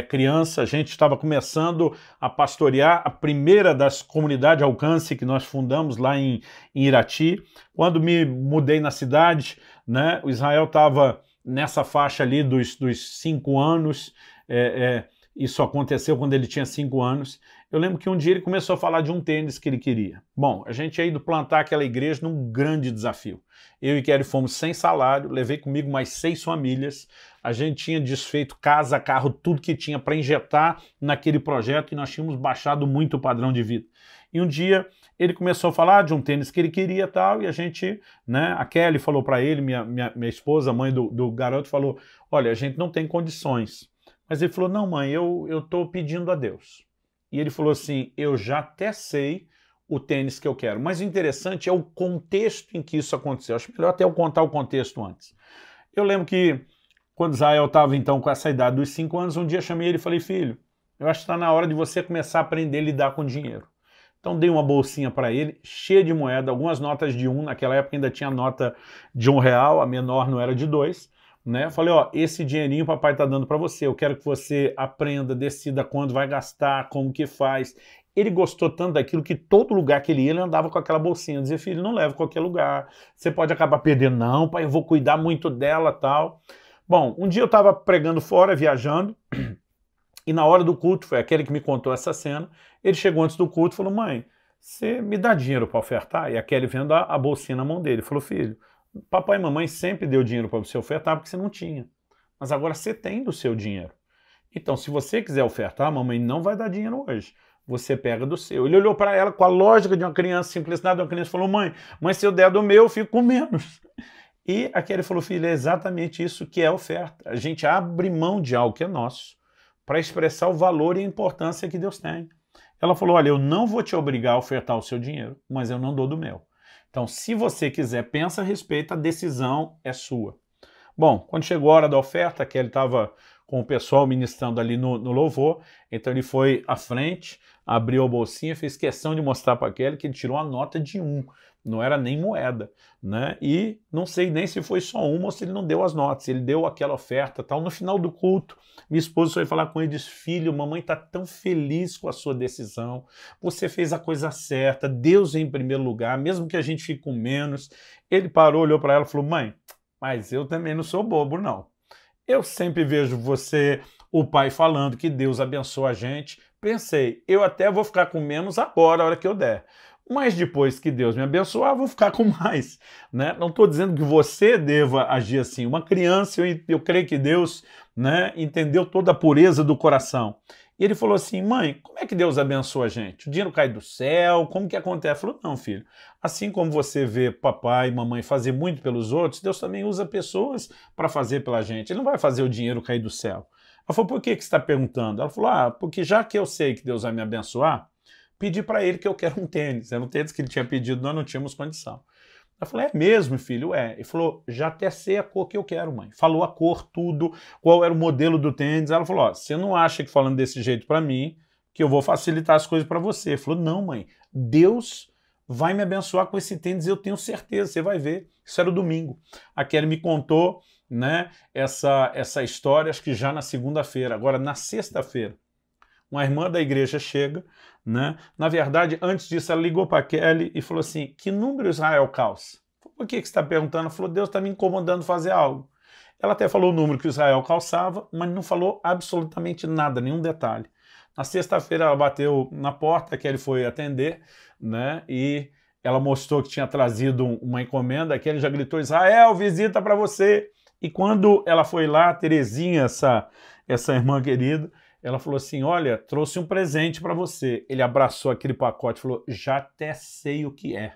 criança, a gente estava começando a pastorear a primeira das comunidades de alcance que nós fundamos lá em Irati. Quando me mudei na cidade, né, o Israel estava nessa faixa ali dos 5 anos, isso aconteceu quando ele tinha 5 anos. Eu lembro que um dia ele começou a falar de um tênis que ele queria. Bom, a gente ia ido plantar aquela igreja num grande desafio. Eu e Kelly fomos sem salário, levei comigo mais 6 famílias. A gente tinha desfeito casa, carro, tudo que tinha para injetar naquele projeto e nós tínhamos baixado muito o padrão de vida. E um dia ele começou a falar de um tênis que ele queria e tal, e a gente, né, a Kelly falou para ele, minha esposa, mãe do garoto, falou, olha, a gente não tem condições. Mas ele falou, não mãe, eu estou pedindo a Deus. E ele falou assim, eu já até sei o tênis que eu quero. Mas o interessante é o contexto em que isso aconteceu. Acho melhor até eu contar o contexto antes. Eu lembro que quando Israel estava então com essa idade dos 5 anos, um dia chamei ele e falei, filho, eu acho que está na hora de você começar a aprender a lidar com dinheiro. Então dei uma bolsinha para ele, cheia de moeda, algumas notas de 1, naquela época ainda tinha nota de R$1, a menor não era de 2. Né? Falei, ó, esse dinheirinho o papai tá dando para você, eu quero que você aprenda, decida quando vai gastar, como que faz. Ele gostou tanto daquilo que todo lugar que ele ia, ele andava com aquela bolsinha. Dizia, filho, não leva a qualquer lugar, você pode acabar perdendo. Não, pai, eu vou cuidar muito dela, tal. Bom, um dia eu estava pregando fora, viajando, e na hora do culto, foi aquele que me contou essa cena, ele chegou antes do culto e falou, mãe, você me dá dinheiro para ofertar? E a Kelly vendo a bolsinha na mão dele, falou, filho, papai e mamãe sempre deu dinheiro para você ofertar porque você não tinha. Mas agora você tem do seu dinheiro. Então, se você quiser ofertar, a mamãe não vai dar dinheiro hoje. Você pega do seu. Ele olhou para ela com a lógica de uma criança, simplicidade de uma criança, e falou, mãe, se eu der do meu, eu fico com menos. E a Kelly falou, filho, é exatamente isso que é oferta. A gente abre mão de algo que é nosso para expressar o valor e a importância que Deus tem. Ela falou, olha, eu não vou te obrigar a ofertar o seu dinheiro, mas eu não dou do meu. Então, se você quiser, pensa a respeito, a decisão é sua. Bom, quando chegou a hora da oferta, que ele estava com o pessoal ministrando ali no louvor, então ele foi à frente, abriu a bolsinha, fez questão de mostrar para aquele que ele tirou a nota de 1, não era nem moeda, né? E não sei nem se foi só uma ou se ele não deu as notas, ele deu aquela oferta, tal. No final do culto, minha esposa foi falar com ele e disse: filho, mamãe está tão feliz com a sua decisão, você fez a coisa certa, Deus em primeiro lugar, mesmo que a gente fique com menos. Ele parou, olhou para ela e falou: mãe, mas eu também não sou bobo, não. Eu sempre vejo você, o pai, falando que Deus abençoa a gente. Pensei, eu até vou ficar com menos agora, a hora que eu der. Mas depois que Deus me abençoar, vou ficar com mais, né? Não estou dizendo que você deva agir assim. Uma criança, eu creio que Deus, né, entendeu toda a pureza do coração. E ele falou assim: mãe, como é que Deus abençoa a gente? O dinheiro cai do céu? Como que acontece? Falou: não, filho, assim como você vê papai e mamãe fazer muito pelos outros, Deus também usa pessoas para fazer pela gente. Ele não vai fazer o dinheiro cair do céu. Ela falou: por que você está perguntando? Ela falou: porque já que eu sei que Deus vai me abençoar, pedi para ele que eu quero um tênis. Era um tênis que ele tinha pedido, nós não tínhamos condição. Ela falou: é mesmo, filho? É. Ele falou: já até sei a cor que eu quero, mãe. Falou a cor, tudo, qual era o modelo do tênis. Ela falou: você não acha que falando desse jeito para mim, que eu vou facilitar as coisas para você? Ele falou: não, mãe, Deus vai me abençoar com esse tênis, eu tenho certeza, você vai ver. Isso era o domingo. A Kelly me contou, né, essa história, acho que já na segunda-feira. Agora, na sexta-feira, uma irmã da igreja chega, né? Na verdade, antes disso, ela ligou para a Kelly e falou assim: que número Israel calça? Por que você está perguntando? Ela falou: Deus está me incomodando fazer algo. Ela até falou o número que Israel calçava, mas não falou absolutamente nada, nenhum detalhe. Na sexta-feira, ela bateu na porta, a Kelly foi atender, né? E ela mostrou que tinha trazido uma encomenda. A Kelly já gritou: Israel, visita para você. E quando ela foi lá, a Terezinha, essa irmã querida, ela falou assim: olha, trouxe um presente para você. Ele abraçou aquele pacote e falou: já até sei o que é.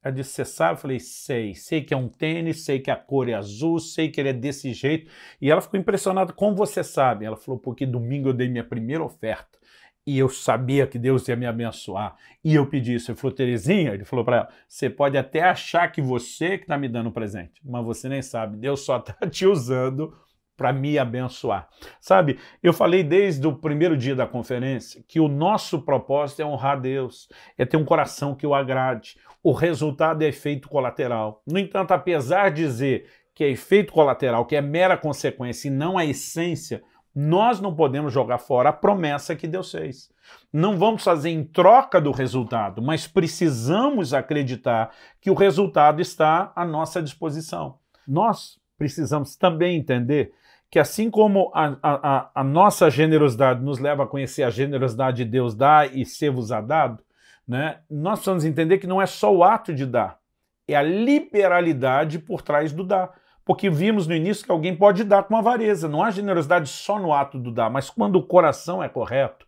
Ela disse: você sabe? Eu falei: sei que é um tênis, sei que a cor é azul, sei que ele é desse jeito. E ela ficou impressionada: como você sabe? Ela falou: porque domingo eu dei minha primeira oferta e eu sabia que Deus ia me abençoar. E eu pedi isso. Ele falou: Terezinha, ele falou para ela, você pode até achar que você que está me dando um presente, mas você nem sabe, Deus só está te usando para me abençoar. Sabe, eu falei desde o primeiro dia da conferência que o nosso propósito é honrar Deus, é ter um coração que o agrade. O resultado é efeito colateral. No entanto, apesar de dizer que é efeito colateral, que é mera consequência e não a essência, nós não podemos jogar fora a promessa que Deus fez. Não vamos fazer em troca do resultado, mas precisamos acreditar que o resultado está à nossa disposição. Nós precisamos também entender que assim como a nossa generosidade nos leva a conhecer a generosidade de Deus, dá e ser-vos-á dado, né? Nós precisamos entender que não é só o ato de dar, é a liberalidade por trás do dar. Porque vimos no início que alguém pode dar com avareza. Não há generosidade só no ato do dar, mas quando o coração é correto,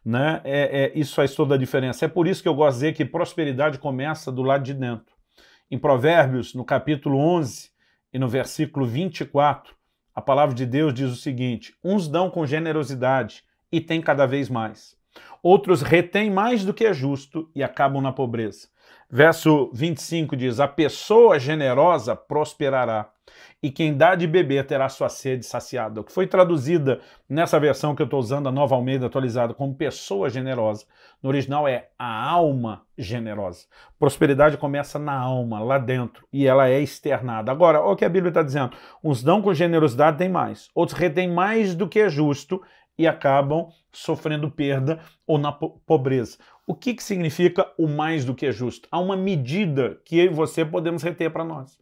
né, isso faz toda a diferença. É por isso que eu gosto de dizer que prosperidade começa do lado de dentro. Em Provérbios, no capítulo 11 e no versículo 24, a palavra de Deus diz o seguinte: uns dão com generosidade e têm cada vez mais. Outros retêm mais do que é justo e acabam na pobreza. Verso 25 diz: a pessoa generosa prosperará, e quem dá de beber terá sua sede saciada. O que foi traduzida nessa versão que eu estou usando, a Nova Almeida atualizada, como pessoa generosa, no original é a alma generosa. Prosperidade começa na alma, lá dentro, e ela é externada. Agora, olha o que a Bíblia está dizendo: uns dão com generosidade, tem mais. Outros retêm mais do que é justo e acabam sofrendo perda ou na pobreza. O que significa o mais do que é justo? Há uma medida que eu e você podemos reter para nós.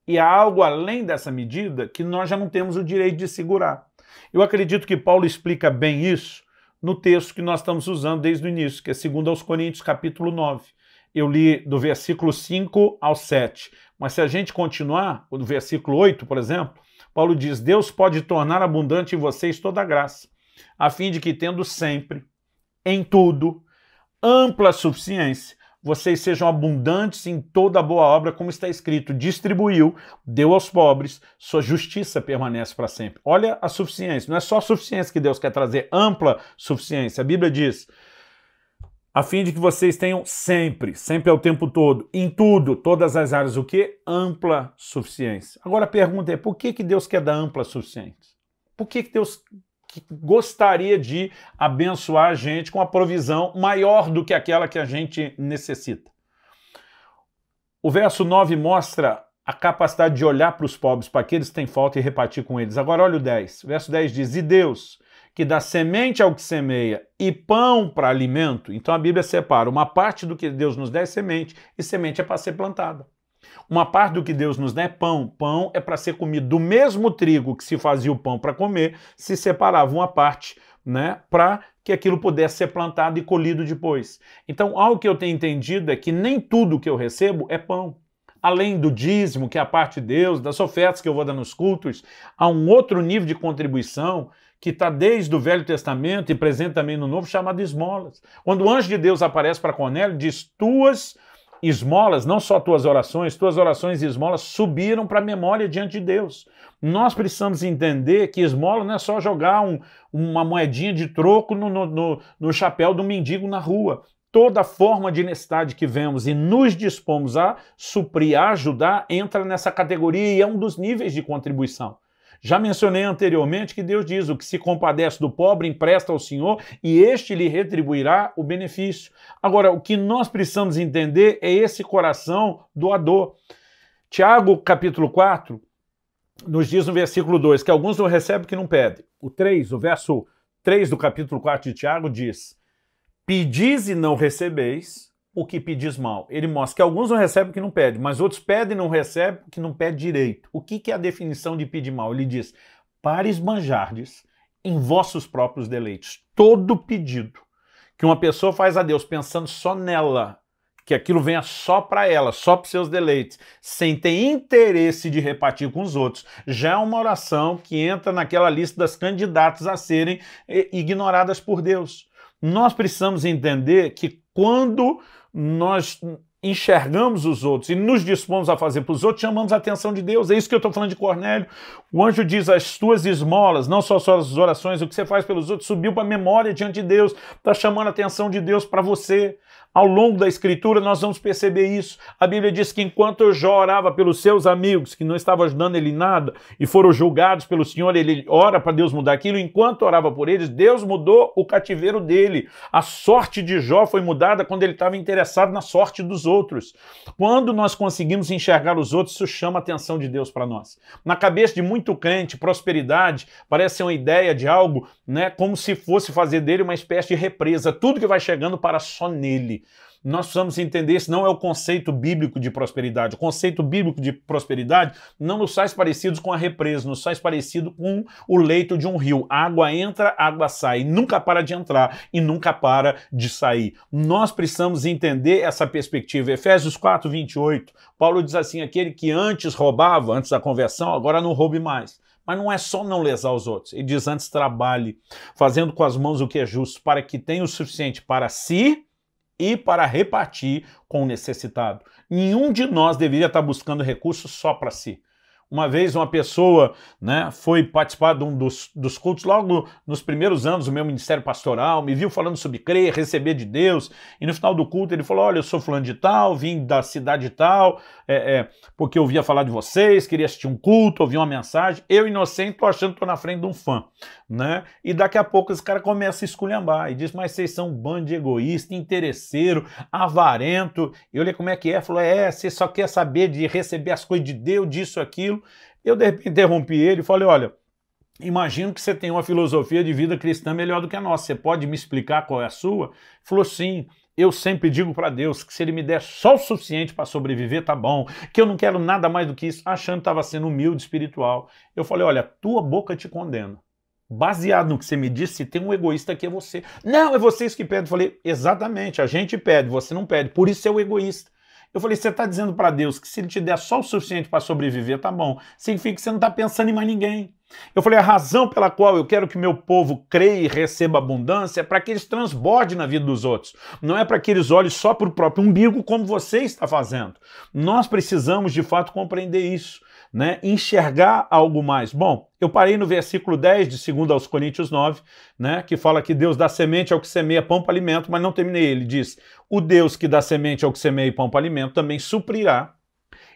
E há algo além dessa medida que nós já não temos o direito de segurar. Eu acredito que Paulo explica bem isso no texto que nós estamos usando desde o início, que é 2 aos Coríntios, capítulo 9. Eu li do versículo 5 ao 7. Mas se a gente continuar, do versículo 8, por exemplo, Paulo diz: Deus pode tornar abundante em vocês toda a graça, a fim de que, tendo sempre, em tudo, ampla suficiência, vocês sejam abundantes em toda boa obra, como está escrito: distribuiu, deu aos pobres, sua justiça permanece para sempre. Olha a suficiência, não é só a suficiência que Deus quer trazer, ampla suficiência. A Bíblia diz: a fim de que vocês tenham sempre, sempre é o tempo todo, em tudo, todas as áreas, o quê? Ampla suficiência. Agora a pergunta é, por que Deus quer dar ampla suficiência? Por que Deus gostaria de abençoar a gente com a provisão maior do que aquela que a gente necessita? O verso 9 mostra a capacidade de olhar para os pobres, para aqueles que têm falta e repartir com eles. Agora olha o 10. O verso 10 diz, e Deus, que dá semente ao que semeia e pão para alimento. Então a Bíblia separa, uma parte do que Deus nos dá é semente, e semente é para ser plantada. Uma parte do que Deus nos dá é pão. Pão é para ser comido. Do mesmo trigo que se fazia o pão para comer, se separava uma parte, né, para que aquilo pudesse ser plantado e colhido depois. Então, algo que eu tenho entendido é que nem tudo que eu recebo é pão. Além do dízimo, que é a parte de Deus, das ofertas que eu vou dar nos cultos, há um outro nível de contribuição que está desde o Velho Testamento e presente também no Novo, chamado esmolas. Quando o anjo de Deus aparece para Cornélio, diz, tuas esmolas, não só tuas orações e esmolas subiram para a memória diante de Deus. Nós precisamos entender que esmola não é só jogar uma moedinha de troco no chapéu do mendigo na rua. Toda forma de necessidade que vemos e nos dispomos a suprir, a ajudar, entra nessa categoria e é um dos níveis de contribuição. Já mencionei anteriormente que Deus diz, o que se compadece do pobre empresta ao Senhor e este lhe retribuirá o benefício. Agora, o que nós precisamos entender é esse coração doador. Tiago, capítulo 4, nos diz no versículo 2, que alguns não recebem que não pedem. O verso 3 do capítulo 4 de Tiago diz, pedis e não recebeis o que pedis mal. Ele mostra que alguns não recebem o que não pedem, mas outros pedem e não recebem o que não pede direito. O que é a definição de pedir mal? Ele diz, para esbanjardes em vossos próprios deleites. Todo pedido que uma pessoa faz a Deus pensando só nela, que aquilo venha só para ela, só para os seus deleites, sem ter interesse de repartir com os outros, já é uma oração que entra naquela lista das candidatas a serem ignoradas por Deus. Nós precisamos entender que quando nós enxergamos os outros e nos dispomos a fazer para os outros, chamamos a atenção de Deus. É isso que eu estou falando de Cornélio. O anjo diz, as tuas esmolas, não só as suas orações, o que você faz pelos outros, subiu para a memória diante de Deus, está chamando a atenção de Deus para você. Ao longo da Escritura, nós vamos perceber isso. A Bíblia diz que enquanto Jó orava pelos seus amigos, que não estavam ajudando ele em nada, e foram julgados pelo Senhor, ele ora para Deus mudar aquilo, enquanto orava por eles, Deus mudou o cativeiro dele. A sorte de Jó foi mudada quando ele estava interessado na sorte dos outros. Quando nós conseguimos enxergar os outros, isso chama a atenção de Deus para nós. Na cabeça de muito crente, prosperidade parece ser uma ideia de algo, né, como se fosse fazer dele uma espécie de represa. Tudo que vai chegando para só nele. Nós precisamos entender, esse não é o conceito bíblico de prosperidade. O conceito bíblico de prosperidade não nos faz parecidos com a represa, nos faz parecido com o leito de um rio. A água entra, a água sai, nunca para de entrar e nunca para de sair. Nós precisamos entender essa perspectiva. Efésios 4, 28, Paulo diz assim, aquele que antes roubava, antes da conversão, agora não roube mais. Mas não é só não lesar os outros. Ele diz antes trabalhe, fazendo com as mãos o que é justo, para que tenha o suficiente para si e para repartir com o necessitado. Nenhum de nós deveria estar buscando recursos só para si. Uma vez uma pessoa, né, foi participar de um dos cultos logo nos primeiros anos do meu ministério pastoral, me viu falando sobre crer, receber de Deus, e no final do culto ele falou, olha, eu sou fulano de tal, vim da cidade tal, porque eu ouvia falar de vocês, queria assistir um culto, ouvir uma mensagem, eu inocente tô achando que tô na frente de um fã, né? E daqui a pouco esse cara começa a esculhambar e diz, mas vocês são um bando de egoísta, interesseiro, avarento. Eu olhei como é que é, falou, você só quer saber de receber as coisas de Deus, disso, aquilo. Eu de repente interrompi ele e falei, olha, imagino que você tem uma filosofia de vida cristã melhor do que a nossa, você pode me explicar qual é a sua? Ele falou, sim. Eu sempre digo para Deus que se Ele me der só o suficiente para sobreviver, tá bom, que eu não quero nada mais do que isso, achando que estava sendo humilde, espiritual. Eu falei, olha, tua boca te condena. Baseado no que você me disse, tem um egoísta que é você. Não, é vocês que pedem. Eu falei, exatamente, a gente pede, você não pede, por isso é o egoísta. Eu falei, você está dizendo para Deus que se Ele te der só o suficiente para sobreviver, tá bom. Significa que você não está pensando em mais ninguém. Eu falei, a razão pela qual eu quero que meu povo creia e receba abundância é para que eles transbordem na vida dos outros. Não é para que eles olhem só para o próprio umbigo como você está fazendo. Nós precisamos, de fato, compreender isso. né? Enxergar algo mais. Bom, eu parei no versículo 10 de 2 aos Coríntios 9, né? Que fala que Deus dá semente ao que semeia pão para alimento, mas não terminei. Ele diz, o Deus que dá semente ao que semeia pão para alimento também suprirá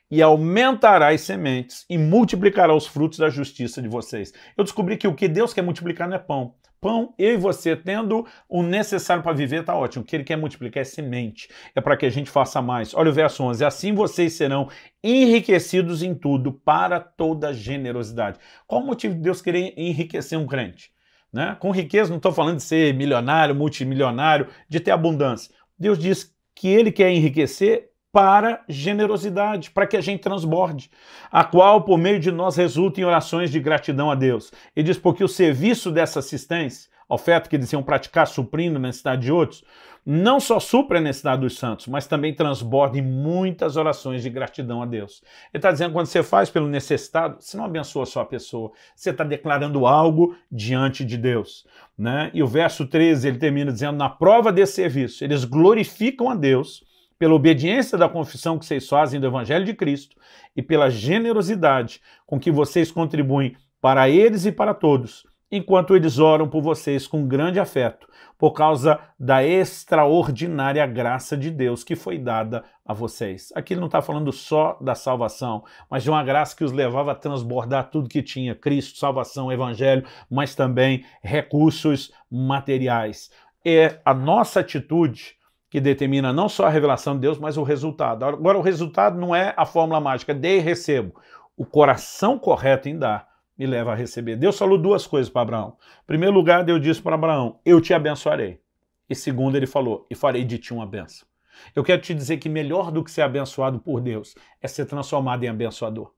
e aumentará as sementes e multiplicará os frutos da justiça de vocês. Eu descobri que o que Deus quer multiplicar não é pão. Pão, eu e você, tendo o necessário para viver, está ótimo. O que ele quer multiplicar é semente. É para que a gente faça mais. Olha o verso 11. Assim vocês serão enriquecidos em tudo para toda generosidade. Qual o motivo de Deus querer enriquecer um crente? Né? Com riqueza, não estou falando de ser milionário, multimilionário, de ter abundância. Deus diz que ele quer enriquecer para generosidade, para que a gente transborde, a qual, por meio de nós, resulta em orações de gratidão a Deus. Ele diz, porque o serviço dessa assistência, a oferta que eles iam praticar, suprindo na necessidade de outros, não só supre a necessidade dos santos, mas também transborda em muitas orações de gratidão a Deus. Ele está dizendo que quando você faz pelo necessitado, você não abençoa só a pessoa, você está declarando algo diante de Deus. Né? E o verso 13, ele termina dizendo, na prova desse serviço, eles glorificam a Deus pela obediência da confissão que vocês fazem do Evangelho de Cristo e pela generosidade com que vocês contribuem para eles e para todos, enquanto eles oram por vocês com grande afeto, por causa da extraordinária graça de Deus que foi dada a vocês. Aqui ele não está falando só da salvação, mas de uma graça que os levava a transbordar tudo que tinha, Cristo, salvação, Evangelho, mas também recursos materiais. É a nossa atitude que determina não só a revelação de Deus, mas o resultado. Agora, o resultado não é a fórmula mágica, dei e recebo. O coração correto em dar me leva a receber. Deus falou duas coisas para Abraão. Em primeiro lugar, Deus disse para Abraão, eu te abençoarei. E segundo, ele falou, e farei de ti uma bênção. Eu quero te dizer que melhor do que ser abençoado por Deus é ser transformado em abençoador.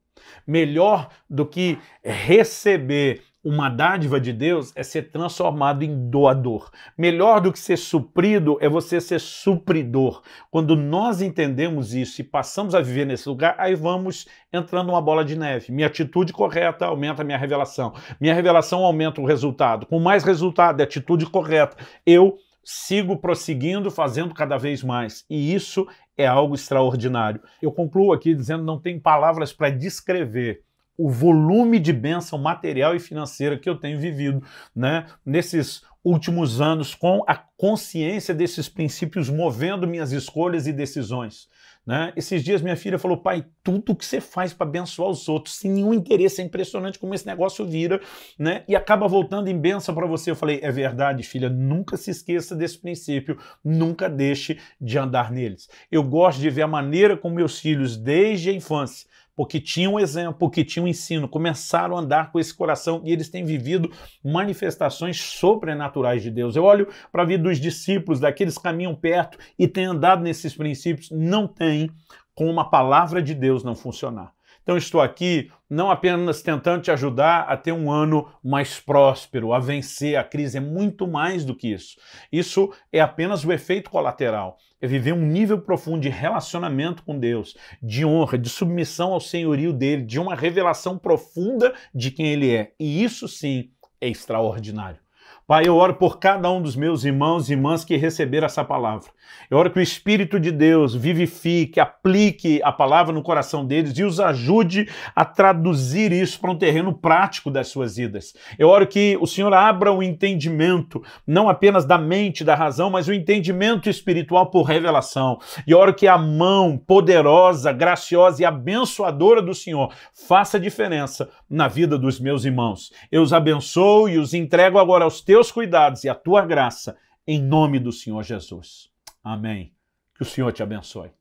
Melhor do que receber uma dádiva de Deus é ser transformado em doador. Melhor do que ser suprido é você ser supridor. Quando nós entendemos isso e passamos a viver nesse lugar, aí vamos entrando numa bola de neve. Minha atitude correta aumenta a minha revelação. Minha revelação aumenta o resultado. Com mais resultado, atitude correta, eu sigo prosseguindo, fazendo cada vez mais. E isso é algo extraordinário. Eu concluo aqui dizendo que não tem palavras para descrever o volume de bênção material e financeira que eu tenho vivido, né, nesses últimos anos, com a consciência desses princípios movendo minhas escolhas e decisões. Né? Esses dias minha filha falou, pai, tudo que você faz para abençoar os outros, sem nenhum interesse, é impressionante como esse negócio vira, né? E acaba voltando em bênção para você. Eu falei, é verdade, filha, nunca se esqueça desse princípio, nunca deixe de andar neles. Eu gosto de ver a maneira como meus filhos, desde a infância, porque tinham um exemplo, porque tinham um ensino, começaram a andar com esse coração e eles têm vivido manifestações sobrenaturais de Deus. Eu olho para a vida dos discípulos, daqueles que caminham perto e têm andado nesses princípios, não tem como uma palavra de Deus não funcionar. Então estou aqui não apenas tentando te ajudar a ter um ano mais próspero, a vencer a crise, é muito mais do que isso. Isso é apenas o efeito colateral. É viver um nível profundo de relacionamento com Deus, de honra, de submissão ao senhorio dele, de uma revelação profunda de quem ele é. E isso sim é extraordinário. Pai, eu oro por cada um dos meus irmãos e irmãs que receberam essa palavra. Eu oro que o Espírito de Deus vivifique, aplique a palavra no coração deles e os ajude a traduzir isso para um terreno prático das suas vidas. Eu oro que o Senhor abra o entendimento, não apenas da mente, da razão, mas o entendimento espiritual por revelação. E eu oro que a mão poderosa, graciosa e abençoadora do Senhor faça diferença na vida dos meus irmãos. Eu os abençoo e os entrego agora aos teus cuidados e à tua graça, em nome do Senhor Jesus. Amém. Que o Senhor te abençoe.